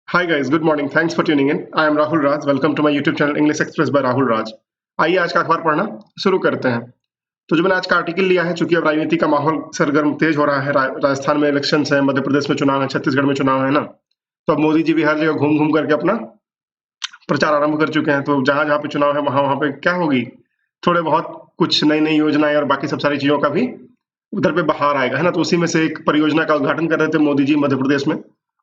Hi guys, good morning. Thanks for tuning in. I am Rahul Raj. Welcome to my YouTube channel English Express by Rahul Raj. आइए आज का अखबार पढ़ना शुरू करते हैं। तो जो मैंने आज का आर्टिकल लिया है, चूंकि अब राजनीति का माहौल सरगर्म तेज हो रहा है, राजस्थान में इलेक्शन है, मध्य प्रदेश में चुनाव है, छत्तीसगढ़ में चुनाव है ना, तो अब मोदी जी भी हर जगह घूम घूम करके अपना प्रचार आरंभ कर चुके हैं। तो जहां जहां पे चुनाव है वहां वहां पे क्या होगी, थोड़े बहुत कुछ नई नई योजनाएं और बाकी सब सारी चीजों का भी उधर पे बाहर आएगा, है ना। तो उसी में से एक परियोजना का उद्घाटन कर रहे थे मोदी जी मध्य प्रदेश में,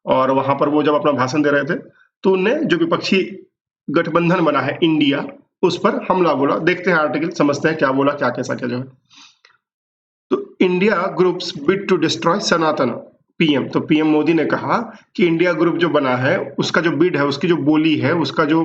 और वहां पर वो जब अपना भाषण दे रहे थे तो उनने जो विपक्षी गठबंधन बना है इंडिया, उस पर हमला बोला। देखते हैं आर्टिकल, समझते हैं क्या बोला, क्या कैसा क्या जो है। तो India groups bid to destroy Sanatan. PM, तो पीएम मोदी ने कहा कि इंडिया ग्रुप जो बना है उसका जो बिड है, उसकी जो बोली है, उसका जो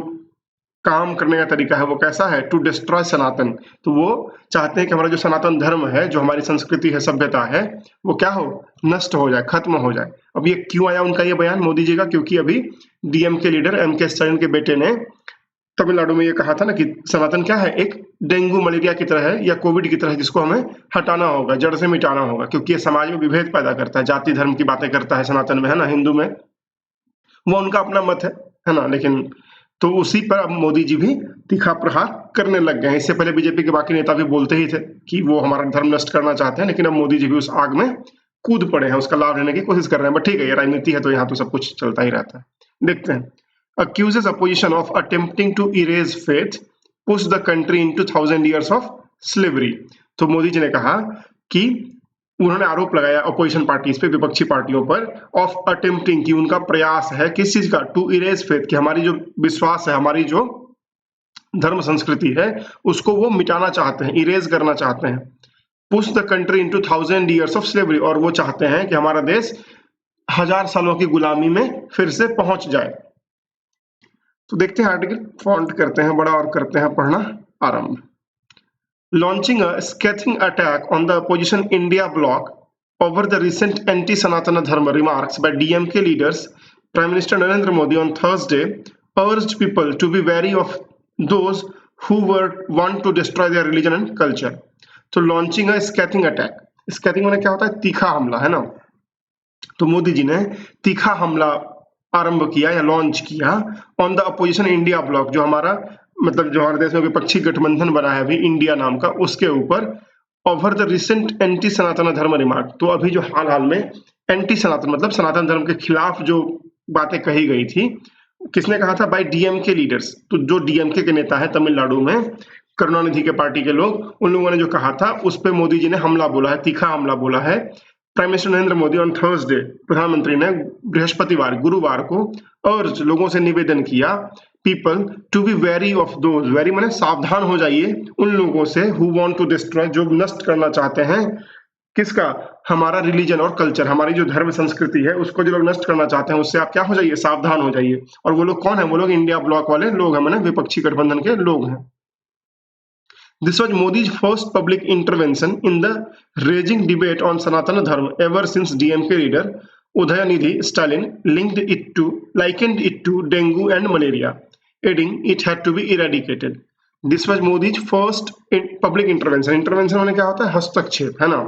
काम करने का तरीका है वो कैसा है, टू डिस्ट्रॉय सनातन। तो वो चाहते हैं कि हमारा जो सनातन धर्म है, जो हमारी संस्कृति है, सभ्यता है, वो क्या हो, नष्ट हो जाए, खत्म हो जाए। अब ये क्यों आया उनका ये बयान मोदी जी का, क्योंकि अभी डीएम के लीडर एम.के. स्टालिन के बेटे ने तमिलनाडु में ये कहा था ना कि सनातन क्या है, एक डेंगू मलेरिया की तरह है या कोविड की तरह है, जिसको हमें हटाना होगा, जड़ से मिटाना होगा, क्योंकि ये समाज में विभेद पैदा करता है, जाति धर्म की बातें करता है सनातन में, है ना, हिंदू में। वो उनका अपना मत है ना, लेकिन तो उसी पर अब मोदी जी भी तीखा प्रहार करने लग गए हैं। इससे पहले बीजेपी के बाकी नेता भी बोलते ही थे कि वो हमारा धर्म नष्ट करना चाहते हैं, लेकिन अब मोदी जी भी उस आग में कूद पड़े हैं, उसका लाभ लेने की कोशिश कर रहे हैं। बट ठीक है, ये राजनीति है तो यहाँ तो सब कुछ चलता ही रहता है। देखते हैं। Accuses opposition of attempting to erase faith, push the country into 1000 years of slavery। तो मोदी जी ने कहा कि उन्होंने आरोप लगाया अपोजिशन पार्टीज पे, विपक्षी पार्टियों पर, ऑफ अटेम्प्टिंग, की उनका प्रयास है किस चीज का, टू इरेज फेथ, कि हमारी जो विश्वास है, हमारी जो धर्म संस्कृति है, उसको वो मिटाना चाहते हैं, इरेज करना चाहते हैं। Push the country into 1000 years of slavery, और वो चाहते हैं कि हमारा देश 1000 सालों की गुलामी में फिर से पहुंच जाए। तो देखते हैं आर्टिकल, फॉन्ट करते हैं बड़ा और करते हैं पढ़ना आरंभ। Launching a scathing attack on the opposition India bloc over the recent anti-Sanatana Dharma remarks by DMK leaders, Prime Minister Narendra Modi on Thursday urged people to be wary of those who want to destroy their religion and culture. तो launching a scathing attack, scathing माने क्या होता है, तीखा हमला, है ना। तो मोदी जी ने तीखा हमला आरंभ किया या लॉन्च किया on the opposition India block, जो हमारा मतलब जो हमारे देश में विपक्षी गठबंधन बना है अभी इंडिया नाम का, उसके ऊपर, ओवर द रिसेंट एंटी सनातन धर्म रिमार्क। तो अभी जो हाल हाल में एंटी सनातन मतलब सनातन धर्म के खिलाफ जो बातें कही गई थी, किसने कहा था, बाय डीएमके लीडर्स। तो जो डीएमके के नेता है तमिलनाडु में, करुणानिधि के पार्टी के लोग, उन लोगों ने जो कहा था उस पर मोदी जी ने हमला बोला है, तीखा हमला बोला है। Prime minister Narendra Modi on Thursday, प्रधानमंत्री ने बृहस्पतिवार गुरुवार को, और लोगों से निवेदन किया, people to be wary of those, wary माने सावधान हो जाइए उन लोगों से, हु वांट टू डिस्ट्रॉय, जो नष्ट करना चाहते हैं किसका, हमारा रिलीजन और कल्चर, हमारी जो धर्म संस्कृति है उसको जो लोग नष्ट करना चाहते हैं उससे आप क्या हो जाइए, सावधान हो जाइए। और वो लोग कौन है, वो लोग इंडिया ब्लॉक वाले लोग हैं, माने विपक्षी गठबंधन के लोग हैं। This was Modi's first public intervention in the raging debate on Sanatana Dharma ever since DMK leader Udayanidhi Stalin likened it to dengue and malaria, adding it had to be eradicated. This was Modi's first public intervention. Intervention माने क्या होता है, हस्तक्षेप, है ना।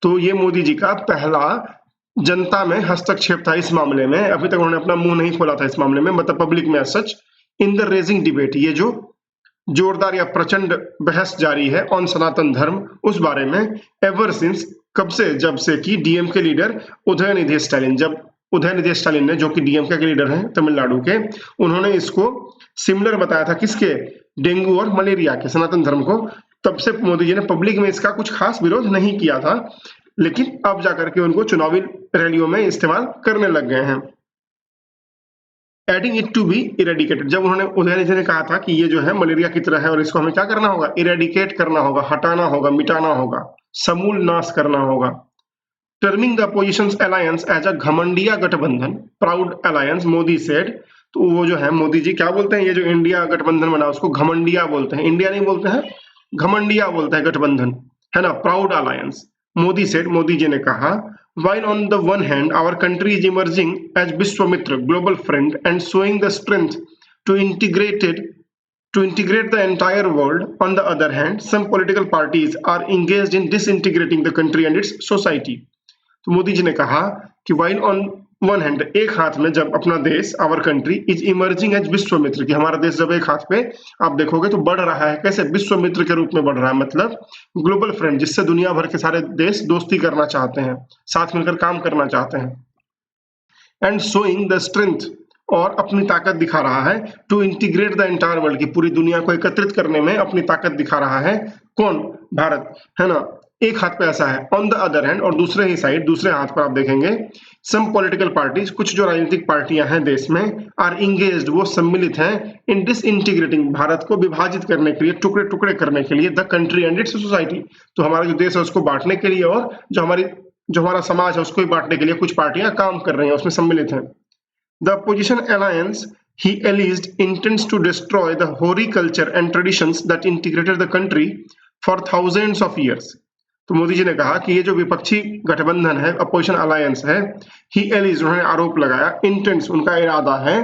तो ये मोदी जी का पहला जनता में हस्तक्षेप था इस मामले में। अभी तक उन्होंने अपना मुंह नहीं खोला था इस मामले में, मतलब पब्लिक में सच। इन द रेजिंग डिबेट, ये जो जोरदार या प्रचंड बहस जारी है ऑन सनातन धर्म, उस बारे में, एवर सिंस, कब से, जब से कि डीएमके लीडर उदयनिधि स्टालिन, जब उदयनिधि स्टालिन ने, जो कि डीएमके के लीडर हैं तमिलनाडु के, उन्होंने इसको सिमिलर बताया था किसके, डेंगू और मलेरिया के, सनातन धर्म को। तब से मोदी जी ने पब्लिक में इसका कुछ खास विरोध नहीं किया था, लेकिन अब जाकर के उनको चुनावी रैलियों में इस्तेमाल करने लग गए हैं। Adding it to be eradicated, जब उन्होंने उदयनिधि ने कहा था कि ये जो है मलेरिया की तरह है और इसको हमें क्या करना होगा, इरेडिकेट करना होगा, हटाना होगा, मिटाना होगा, समूल नाश करना होगा। Terming the oppositions alliance as a घमंडिया गठबंधन, प्राउड अलायंस, मोदी सेड। तो वो जो है मोदी जी क्या बोलते हैं, ये जो इंडिया गठबंधन बना उसको घमंडिया बोलते हैं, इंडिया नहीं बोलते हैं, घमंडिया बोलते हैं गठबंधन, है ना, proud alliance. Modi said, Modi ji ने कहा, while on the one hand our country is emerging as Vishwamitra, global friend, and showing the strength to integrate the entire world, on the other hand some political parties are engaged in disintegrating the country and its society. तो मोदी जी ने कहा कि while on one hand, एक हाथ में जब अपना देश, our country is emerging as Vishwamitra, कि हमारा देश जब एक हाथ पे आप देखोगे तो बढ़ रहा है, कैसे? विश्वमित्र के रूप में बढ़ रहा है, मतलब ग्लोबल फ्रेंड, जिससे दुनिया भर के सारे देश दोस्ती करना चाहते हैं, साथ मिलकर काम करना चाहते हैं। एंड शोइंग द स्ट्रेंथ, और अपनी ताकत दिखा रहा है, to integrate the entire world, की पूरी दुनिया को एकत्रित करने में अपनी ताकत दिखा रहा है। कौन? भारत, है ना? एक हाथ पे ऐसा है। ऑन द अदर हैंड, और दूसरे ही साइड, दूसरे हाथ पर आप देखेंगे, सम पॉलिटिकल पार्टीज, कुछ जो राजनीतिक पार्टियां हैं देश में, आर इंगेज्ड, वो सम्मिलित हैं, इन डिसइंटीग्रेटिंग, भारत को विभाजित करने के लिए, टुकड़े टुकड़े करने के लिए, the country and it's society, तो हमारा जो देश है उसको बांटने के लिए, और जो हमारा समाज है उसको भी बांटने के लिए कुछ पार्टियां काम कर रही हैं, उसमें सम्मिलित हैं। The opposition alliance, he alleged, intends to destroy the hoary culture and traditions that integrated the country for thousands of years. तो मोदी जी ने कहा कि ये जो विपक्षी गठबंधन है, अपोजिशन अलायंस है, he alleged, उन्होंने आरोप लगाया, intends, उनका इरादा है,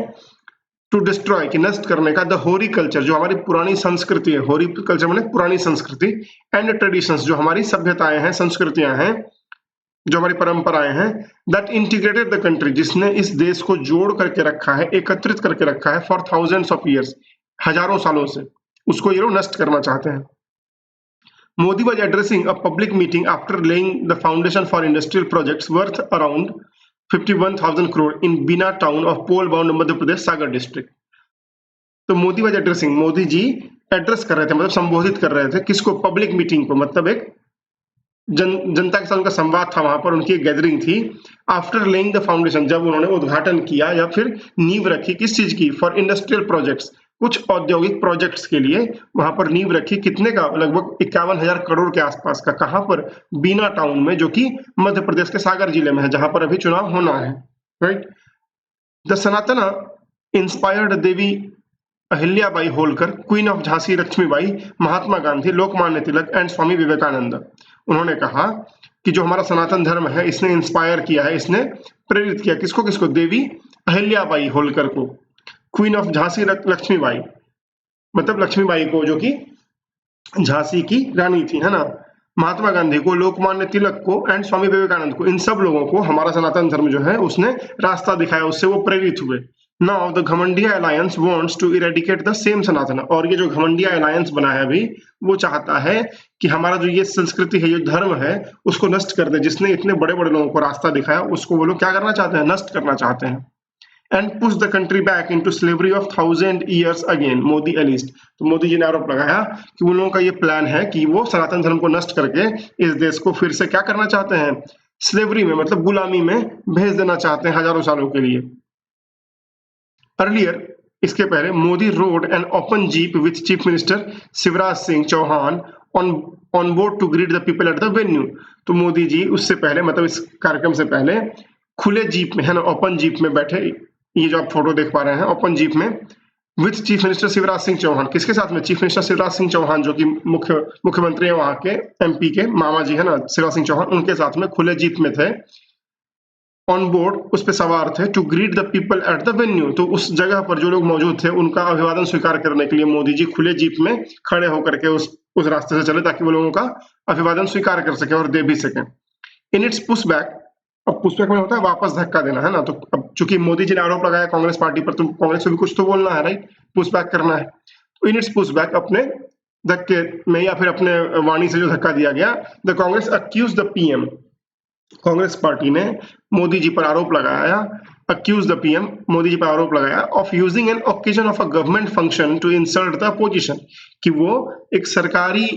टू डिस्ट्रॉय, कि नष्ट करने का, द होरी कल्चर, जो हमारी पुरानी संस्कृति है, होरी कल्चर माने पुरानी संस्कृति, एंड ट्रेडिशंस, जो हमारी सभ्यताएं हैं, संस्कृतियां हैं, जो हमारी परंपराएं हैं, दैट इंटीग्रेटेड द कंट्री, जिसने इस देश को जोड़ करके रखा है, एकत्रित करके रखा है, फॉर थाउजेंड्स ऑफ ईयर्स, हजारों सालों से, उसको ये लोग नष्ट करना चाहते हैं। Modi was addressing a public meeting after laying the foundation for industrial projects worth around 51,000 crore in Bina town of pole bound Madhya Pradesh Sagar district. तो Modi was addressing, Modi ji address कर रहे थे, मतलब संबोधित कर रहे थे, किसको? पब्लिक मीटिंग को, मतलब एक जनता के साथ उनका संवाद था, वहां पर उनकी एक गैदरिंग थी। आफ्टर लेइंग द फाउंडेशन, जब उन्होंने उद्घाटन किया या फिर नींव रखी, किस चीज की? फॉर इंडस्ट्रियल प्रोजेक्ट्स, कुछ औद्योगिक प्रोजेक्ट्स के लिए वहां पर नींव रखी, कितने का? लगभग 51,000 करोड़ के आसपास का। कहां पर? बीना टाउन में, जो कि मध्य प्रदेश के सागर जिले में है, जहां पर अभी चुनाव होना है, right. The Sanatana inspired Devi Ahilyabai Holkar, queen of Jhansi Laxmibai, Mahatma Gandhi, Lokmanya Tilak and Swami Vivekananda. उन्होंने कहा कि जो हमारा सनातन धर्म है, इसने इंस्पायर किया है, इसने प्रेरित किया, किसको किसको? देवी अहिल्याबाई होलकर को, क्वीन ऑफ झांसी लक्ष्मीबाई, मतलब लक्ष्मीबाई को, जो कि झांसी की रानी थी, है ना, महात्मा गांधी को, लोकमान्य तिलक को एंड स्वामी विवेकानंद को, इन सब लोगों को हमारा सनातन धर्म जो है उसने रास्ता दिखाया, उससे वो प्रेरित हुए। नाउ द घमंडिया alliance wants to eradicate the same Sanatan, और ये जो घमंडिया अलायंस बना है अभी, वो चाहता है कि हमारा जो ये संस्कृति है, ये धर्म है, उसको नष्ट कर दे, जिसने इतने बड़े बड़े लोगों को रास्ता दिखाया, उसको वो लोग क्या करना चाहते हैं? नष्ट करना चाहते हैं। And push the country back into slavery of 1000 years again, Modi A-list. तो मोदी जी ने आरोप लगाया कि उन लोगों का ये प्लान है कि वो सनातन धर्म को नष्ट करके इस देश को फिर से क्या करना चाहते हैं? स्लेवरी में, मतलब गुलामी में भेज देना चाहते हैं हजारों सालों के लिए। अर्लियर, इसके पहले, Modi rode an open jeep with chief minister Shivraj Singh Chouhan on board to greet the people at the venue. तो मोदी जी उससे पहले, मतलब इस कार्यक्रम से पहले, खुले जीप में, है ना, ओपन जीप में बैठे, ये जो आप फोटो देख पा रहे हैं, ओपन जीप में, with chief minister Shivraj Singh Chouhan. किसके साथ में? चीफ मिनिस्टर शिवराज सिंह चौहान, जो कि मुख्यमंत्री है वहां के, एमपी के मामा जी, है ना, शिवराज सिंह चौहान, उनके साथ में खुले जीप में थे, ऑन बोर्ड, उस पे सवार थे, to greet the people at the venue. तो उस जगह पर जो लोग मौजूद थे, उनका अभिवादन स्वीकार करने के लिए मोदी जी खुले जीप में खड़े होकर के उस रास्ते से चले, ताकि वो लोगों का अभिवादन स्वीकार कर सके और दे भी सके। इन इट्स पुश बैक, अब पुशबैक में होता है वापस धक्का देना, है ना। तो अब चूंकि मोदी जी ने आरोप लगाया कांग्रेस पार्टी पर, तो कांग्रेस को भी कुछ तो बोलना है, राइट, पुशबैक करना है। तो इन इट्स पुशबैक, अपने धक्के में या फिर अपने वाणी से जो धक्का दिया गया, the Congress accuse the PM, Congress party ने मोदी जी पर आरोप लगाया, accuse the PM, Modi ji पर आरोप लगाया, of using an occasion of a government function to insult the opposition, कि वो एक सरकारी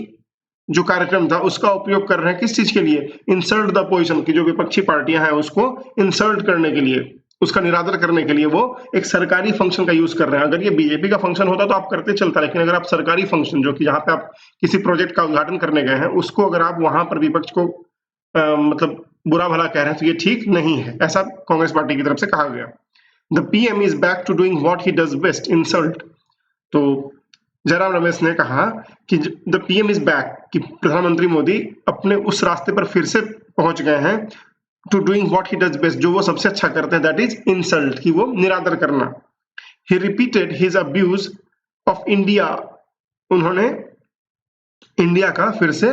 जो कार्यक्रम था उसका उपयोग कर रहे हैं, किस चीज के लिए? इंसल्ट द अपोजिशन, की जो विपक्षी पार्टियां हैं उसको इंसल्ट करने के लिए, उसका निरादर करने के लिए वो एक सरकारी फंक्शन का यूज कर रहे हैं। अगर ये बीजेपी का फंक्शन होता तो आप करते चलता, लेकिन अगर आप सरकारी फंक्शन, जो कि जहां पे आप किसी प्रोजेक्ट का उद्घाटन करने गए हैं, उसको अगर आप वहां पर विपक्ष को मतलब बुरा भला कह रहे हैं, तो ये ठीक नहीं है, ऐसा कांग्रेस पार्टी की तरफ से कहा गया। The PM is back to doing what he does best, insult. तो जयराम रमेश ने कहा कि द पीएम इज बैक, कि प्रधानमंत्री मोदी अपने उस रास्ते पर फिर से पहुंच गए हैं, to doing what he does best, जो वो सबसे अच्छा करते हैं, दैट इज इंसल्ट, कि वो निरादर करना। He repeated his abuse of India, उन्होंने इंडिया का फिर से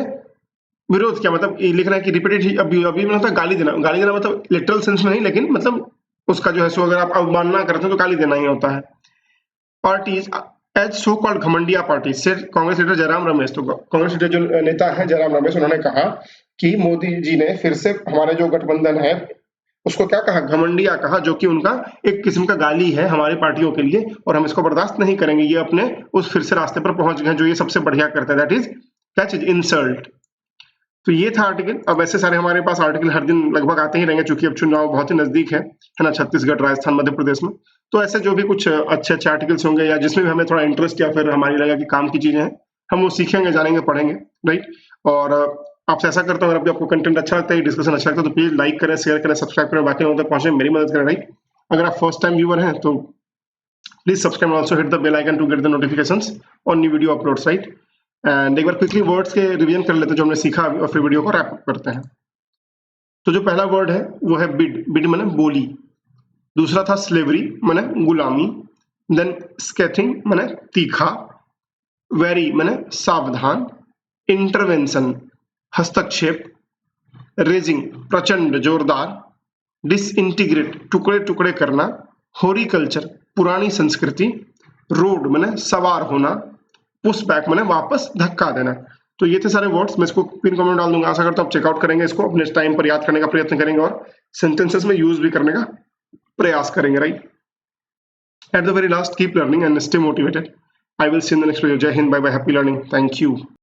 विरोध किया, मतलब लिख रहा है कि रिपीटेड अब्यूज, अभी मतलब गाली देना मतलब लिटरल सेंस में नहीं, लेकिन मतलब उसका जो है सो अगर आप अवमानना करते हैं तो गाली देना ही होता है। पार्टीज एज सो कॉल्ड घमंडिया पार्टी से कांग्रेस लीडर जयराम रमेश, तो कांग्रेस लीडर जो नेता है जयराम रमेश, उन्होंने कहा कि मोदी जी ने फिर से हमारे जो गठबंधन है उसको क्या कहा, घमंडिया कहा, जो कि उनका एक किस्म का गाली है हमारी पार्टियों के लिए, और हम इसको बर्दाश्त नहीं करेंगे। ये अपने उस फिर से रास्ते पर पहुंच गए जो ये सबसे बढ़िया करते हैं, दैट इज क्या चीज, इंसल्ट। तो ये था आर्टिकल। अब ऐसे सारे हमारे पास आर्टिकल हर दिन लगभग आते ही रहेंगे, चूंकि अब चुनाव बहुत ही नजदीक है ना, छत्तीसगढ़, राजस्थान, मध्य प्रदेश में। तो ऐसे जो भी कुछ अच्छे अच्छे आर्टिकल्स होंगे या जिसमें भी हमें थोड़ा इंटरेस्ट या फिर हमारी लगा कि काम की चीजें हैं, हम वो सीखेंगे, जानेंगे, पढ़ेंगे, राइट। और आपसे ऐसा करता हूँ, अगर आपको कंटेंट अच्छा लगता है, डिस्कशन अच्छा लगता है, तो प्लीज लाइक करें, शेयर करें, सब्सक्राइब करें, बाकी लोगों तक पहुंचे मेरी मदद करें, राइट। अगर आप फर्स्ट टाइम व्यूअर हैं तो please subscribe, also hit the bell icon to get the notifications on new video uploads, right. And एक बार क्विकली वर्ड्स के रिवीजन कर लेते हैं जो हमने सीखा अभी, और फिर वीडियो को रैप अप करते हैं। तो जो पहला वर्ड है वो है बिड। बिड माने बोली। दूसरा था स्लेवरी माने गुलामी। देन स्केथिंग माने तीखा। वेरी माने सावधान। इंटरवेंशन हस्तक्षेप। रेजिंग प्रचंड, जोरदार। डिसइंटीग्रेट टुकड़े टुकड़े करना। होरिकल्चर पुरानी संस्कृति। रोड माने सवार होना। पुश बैक माने वापस धक्का देना। तो ये थे सारे वर्ड्स, मैं इसको पिन कमेंट डाल दूंगा, आशा करता हूं आप चेकआउट करेंगे, इसको अपने टाइम पर याद करने का प्रयत्न करेंगे और सेंटेंसेस में यूज भी करने का प्रयास करेंगे, right. At the very last, keep learning and stay motivated. I will see in the next video. जय हिंद, bye bye, happy learning, thank you.